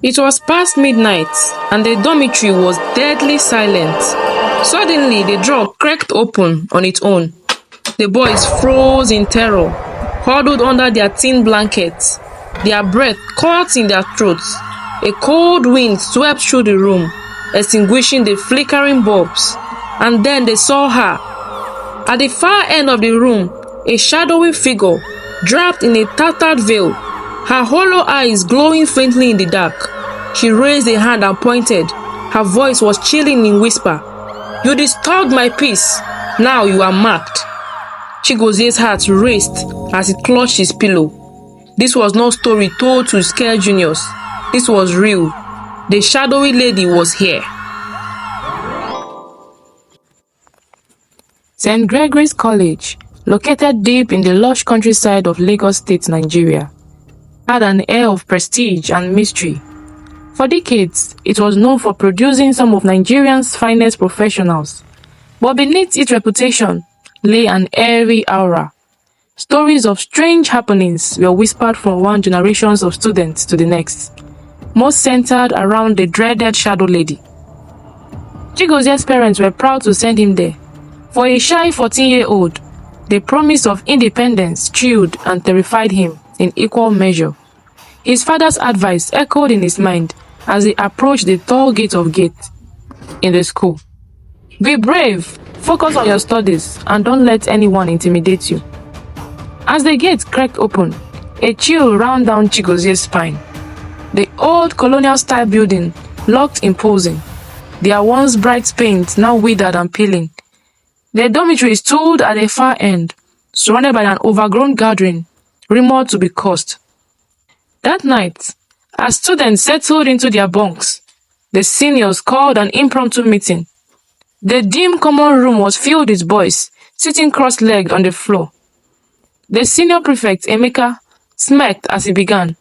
It was past midnight, and the dormitory was deadly silent. Suddenly, the door cracked open on its own. The boys froze in terror, huddled under their thin blankets, their breath caught in their throats. A cold wind swept through the room, extinguishing the flickering bulbs, and then they saw her. At the far end of the room, a shadowy figure, draped in a tattered veil, her hollow eyes glowing faintly in the dark. She raised a hand and pointed. Her voice was chilling in whisper. "You disturbed my peace. Now you are marked." Chigozie's heart raced as he clutched his pillow. This was no story told to scare juniors. This was real. The shadowy lady was here. St. Gregory's College, located deep in the lush countryside of Lagos State, Nigeria, had an air of prestige and mystery. For decades, it was known for producing some of Nigeria's finest professionals. But beneath its reputation lay an airy aura. Stories of strange happenings were whispered from one generation of students to the next, most centered around the dreaded Shadow Lady. Chigozie's parents were proud to send him there. For a shy 14-year-old, the promise of independence thrilled and terrified him in equal measure. His father's advice echoed in his mind as he approached the tall gate in the school. Be brave, focus on your studies, and don't let anyone intimidate you. As the gate cracked open, a chill ran down Chigozie's spine. The old colonial-style building looked imposing, their once bright paint now withered and peeling. The dormitory stood at the far end, surrounded by an overgrown gathering, rumored to be cursed. That night, as students settled into their bunks, the seniors called an impromptu meeting. The dim common room was filled with boys, sitting cross-legged on the floor. The senior prefect, Emeka, smirked as he began.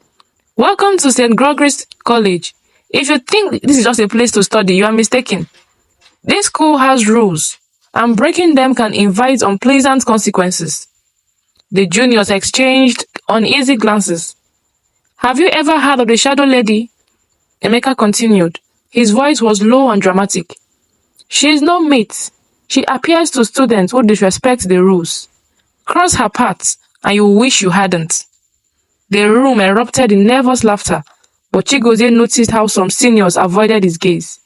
"Welcome to St. Gregory's College. If you think this is just a place to study, you are mistaken. This school has rules, and breaking them can invite unpleasant consequences." The juniors exchanged uneasy glances. "Have you ever heard of the Shadow Lady?" Emeka continued. His voice was low and dramatic. "She is no myth. She appears to students who disrespect the rules. Cross her path, and you wish you hadn't." The room erupted in nervous laughter, but Chigozie noticed how some seniors avoided his gaze.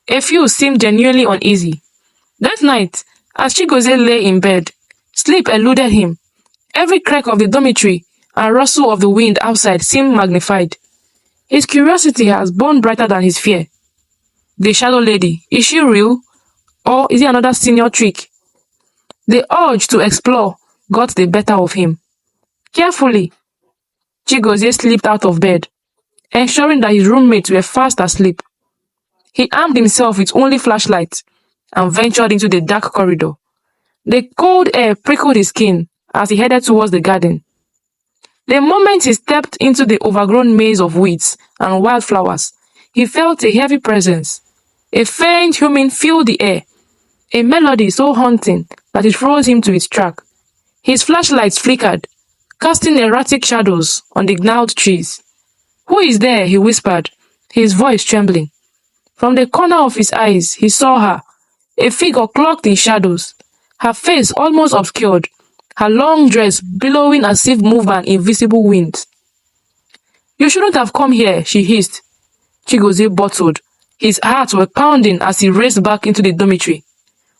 A few seemed genuinely uneasy. That night, as Chigozie lay in bed, sleep eluded him. Every crack of the dormitory and rustle of the wind outside seemed magnified. His curiosity has burned brighter than his fear. The Shadow Lady, is she real? Or is it another senior trick? The urge to explore got the better of him. Carefully, Chigozie slipped out of bed, ensuring that his roommates were fast asleep. He armed himself with only flashlight and ventured into the dark corridor. The cold air prickled his skin as he headed towards the garden. The moment he stepped into the overgrown maze of weeds and wildflowers, he felt a heavy presence. A faint humming filled the air, a melody so haunting that it froze him to its track. His flashlights flickered, casting erratic shadows on the gnarled trees. "Who is there?" he whispered, his voice trembling. From the corner of his eyes, he saw her, a figure cloaked in shadows, her face almost obscured, her long dress billowing as if moved by an invisible wind. "You shouldn't have come here," she hissed. Chigozie bottled. His heart was pounding as he raced back into the dormitory.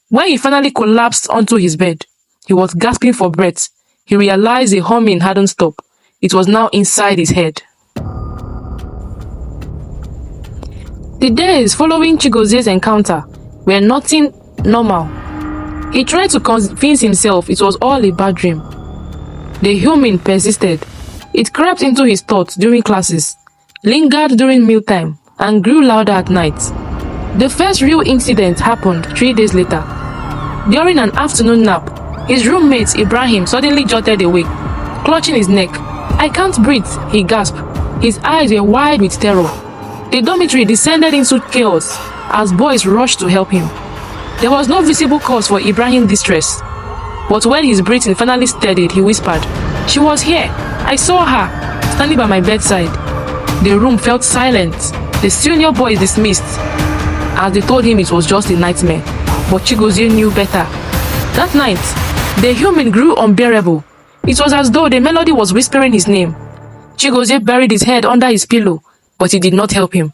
When he finally collapsed onto his bed, he was gasping for breath. He realized the humming hadn't stopped. It was now inside his head. The days following Chigozie's encounter were nothing normal. He tried to convince himself it was all a bad dream. The humming persisted. It crept into his thoughts during classes, lingered during mealtime, and grew louder at night. The first real incident happened 3 days later. During an afternoon nap, his roommate Ibrahim suddenly jolted awake, clutching his neck. "I can't breathe," he gasped. His eyes were wide with terror. The dormitory descended into chaos as boys rushed to help him. There was no visible cause for Ibrahim's distress, but when his breathing finally steadied, he whispered, "She was here. I saw her, standing by my bedside." The room felt silent. The senior boy is dismissed, as they told him it was just a nightmare. But Chigozie knew better. That night, the humming grew unbearable. It was as though the melody was whispering his name. Chigozie buried his head under his pillow, but it did not help him.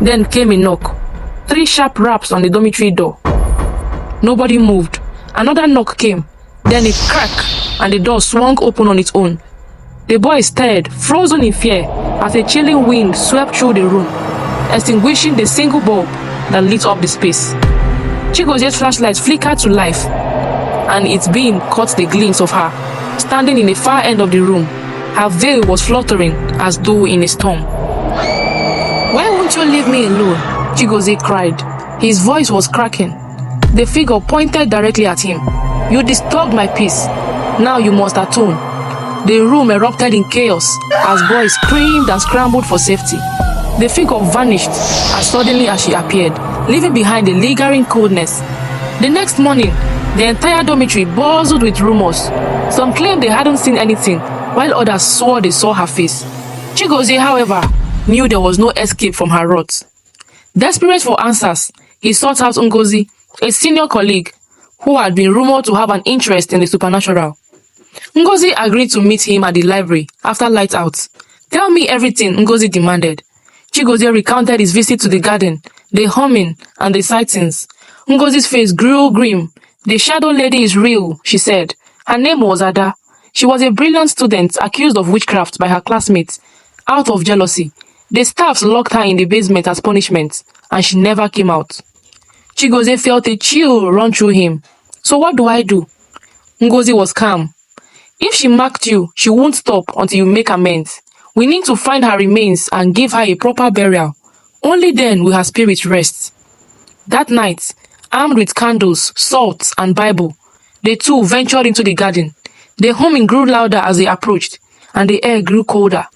Then came a knock. 3 sharp raps on the dormitory door. Nobody moved. Another knock came. Then a crack, and the door swung open on its own. The boy stared, frozen in fear, as a chilling wind swept through the room, extinguishing the single bulb that lit up the space. Chigozie's flashlight flickered to life, and its beam caught the glimpse of her, standing in the far end of the room. Her veil was fluttering as though in a storm. "Why won't you leave me alone?" Chigozie cried. His voice was cracking. The figure pointed directly at him. "You disturbed my peace. Now you must atone." The room erupted in chaos as boys screamed and scrambled for safety. The figure vanished as suddenly as she appeared, leaving behind a lingering coldness. The next morning, the entire dormitory buzzed with rumors. Some claimed they hadn't seen anything, while others swore they saw her face. Chigozie, however, knew there was no escape from her wrath. Desperate for answers, he sought out Ngozi, a senior colleague who had been rumored to have an interest in the supernatural. Ngozi agreed to meet him at the library after lights out. "Tell me everything," Ngozi demanded. Chigozie recounted his visit to the garden, the humming, and the sightings. Ngozi's face grew grim. "The shadow lady is real," she said. Her name was Ada. She was a brilliant student accused of witchcraft by her classmates. Out of jealousy, the staffs locked her in the basement as punishment, and she never came out. Chigozie felt a chill run through him. "So what do I do?" Ngozi was calm. "If she marked you, she won't stop until you make amends. We need to find her remains and give her a proper burial. Only then will her spirit rest." That night, armed with candles, salt, and Bible, the two ventured into the garden. The humming grew louder as they approached, and the air grew colder.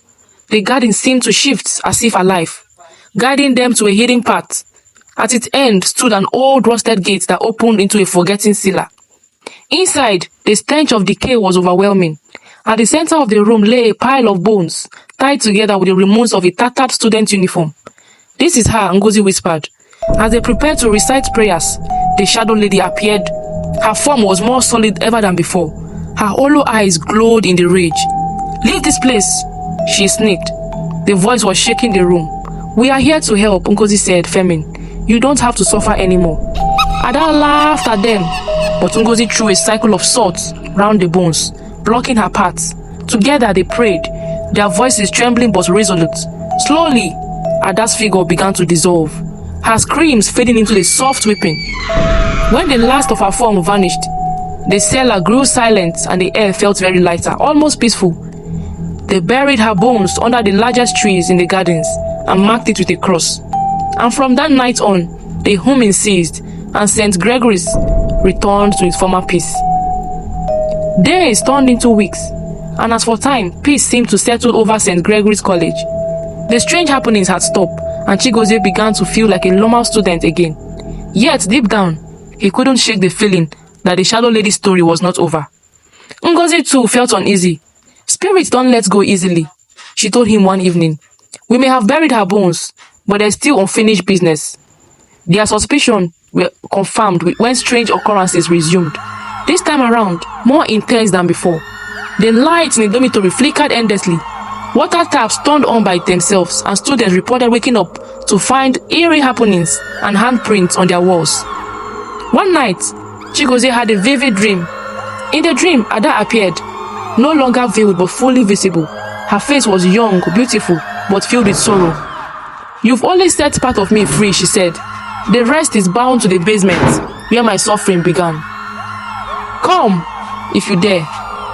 The garden seemed to shift as if alive, guiding them to a hidden path. At its end stood an old rusted gate that opened into a forgotten cellar. Inside, the stench of decay was overwhelming. At the center of the room lay a pile of bones, tied together with the remains of a tattered student uniform. "This is her," Ngozi whispered. As they prepared to recite prayers, the shadow lady appeared. Her form was more solid ever than before. Her hollow eyes glowed in the rage. "Leave this place," she sneaked. The voice was shaking the room. "We are here to help," Ngozi said, firming. "You don't have to suffer anymore." Ada laughed at them, but Ngozi threw a cycle of salt round the bones, blocking her path. Together they prayed, their voices trembling but resolute. Slowly, Ada's figure began to dissolve, her screams fading into a soft weeping. When the last of her form vanished, the cellar grew silent and the air felt very lighter, almost peaceful. They buried her bones under the largest trees in the gardens and marked it with a cross. And from that night on, the humming ceased and St. Gregory's returned to its former peace. Days turned into weeks, and as for time, peace seemed to settle over St. Gregory's College. The strange happenings had stopped, and Chigozie began to feel like a normal student again. Yet, deep down, he couldn't shake the feeling that the shadow lady's story was not over. Ngozi too felt uneasy. "Spirits don't let go easily," she told him one evening. "We may have buried her bones, but there's still unfinished business." Their suspicions were confirmed when strange occurrences resumed. This time around, more intense than before. The lights in the dormitory flickered endlessly. Water taps turned on by themselves, and students reported waking up to find eerie happenings and handprints on their walls. One night, Chigozie had a vivid dream. In the dream, Ada appeared, no longer veiled but fully visible. Her face was young, beautiful, but filled with sorrow. "You've only set part of me free," she said. "The rest is bound to the basement, where my suffering began. Come, if you dare."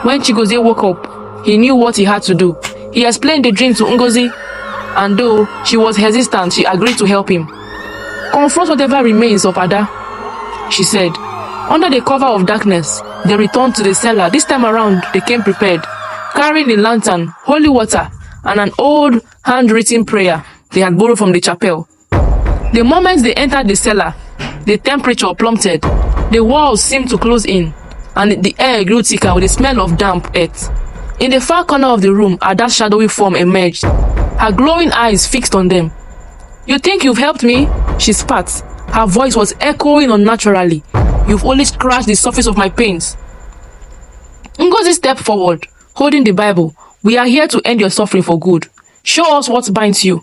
When Chigozie woke up, he knew what he had to do. He explained the dream to Ngozi, and though she was hesitant, she agreed to help him. "Confront whatever remains of Ada," she said. Under the cover of darkness, they returned to the cellar. This time around, they came prepared, carrying a lantern, holy water, and an old handwritten prayer they had borrowed from the chapel. The moment they entered the cellar, the temperature plummeted. The walls seemed to close in, and the air grew thicker with the smell of damp earth. In the far corner of the room, Ada's shadowy form emerged. her glowing eyes fixed on them. "You think you've helped me?" she spat. Her voice was echoing unnaturally. "You've only scratched the surface of my pains." Ngozi stepped forward, holding the Bible. "We are here to end your suffering for good. Show us what binds you."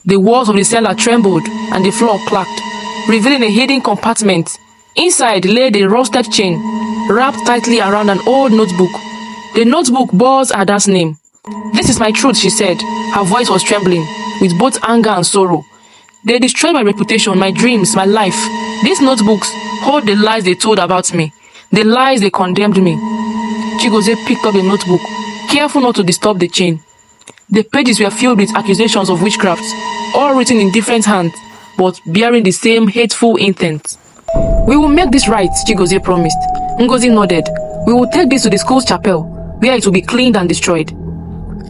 The walls of the cellar trembled and the floor clacked, revealing a hidden compartment. Inside lay the rusted chain, wrapped tightly around an old notebook. The notebook bore Ada's name. "This is my truth," she said. Her voice was trembling with both anger and sorrow. "They destroyed my reputation, my dreams, my life. These notebooks hold the lies they told about me, the lies they condemned me." Chigozie picked up the notebook, careful not to disturb the chain. The pages were filled with accusations of witchcraft, all written in different hands, but bearing the same hateful intent. "We will make this right," Chigozie promised. Ngozi nodded. "We will take this to the school's chapel, where it will be cleaned and destroyed."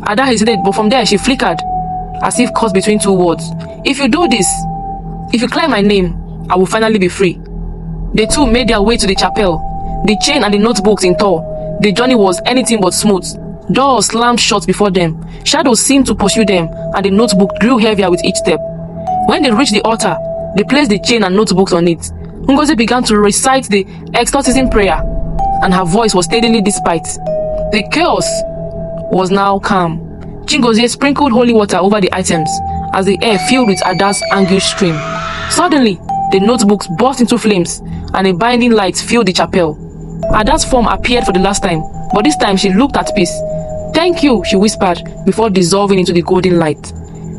Ada hesitated, but from there she flickered, as if caught between two words. "If you do this, if you clear my name, I will finally be free." The two made their way to the chapel, the chain and the notebooks in tow. The journey was anything but smooth. Doors slammed shut before them. Shadows seemed to pursue them, and the notebook grew heavier with each step. When they reached the altar, they placed the chain and notebooks on it. Ngozi began to recite the exorcism prayer, and her voice was steadily despite. The chaos was now calm. Chigozie sprinkled holy water over the items as the air filled with Ada's anguish scream. Suddenly, the notebooks burst into flames, and a blinding light filled the chapel. Ada's form appeared for the last time, but this time she looked at peace. "Thank you," she whispered before dissolving into the golden light.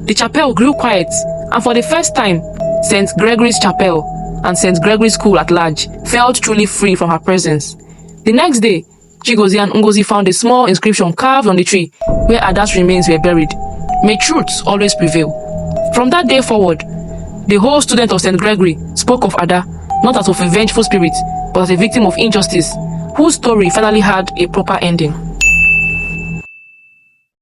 The chapel grew quiet, and for the first time, St. Gregory's Chapel and St. Gregory's School at large felt truly free from her presence. The next day, Chigozie and Ngozi found a small inscription carved on the tree where Ada's remains were buried. "May truth always prevail." From that day forward, the whole student of St. Gregory spoke of Ada not as of a vengeful spirit, but as a victim of injustice, whose story finally had a proper ending.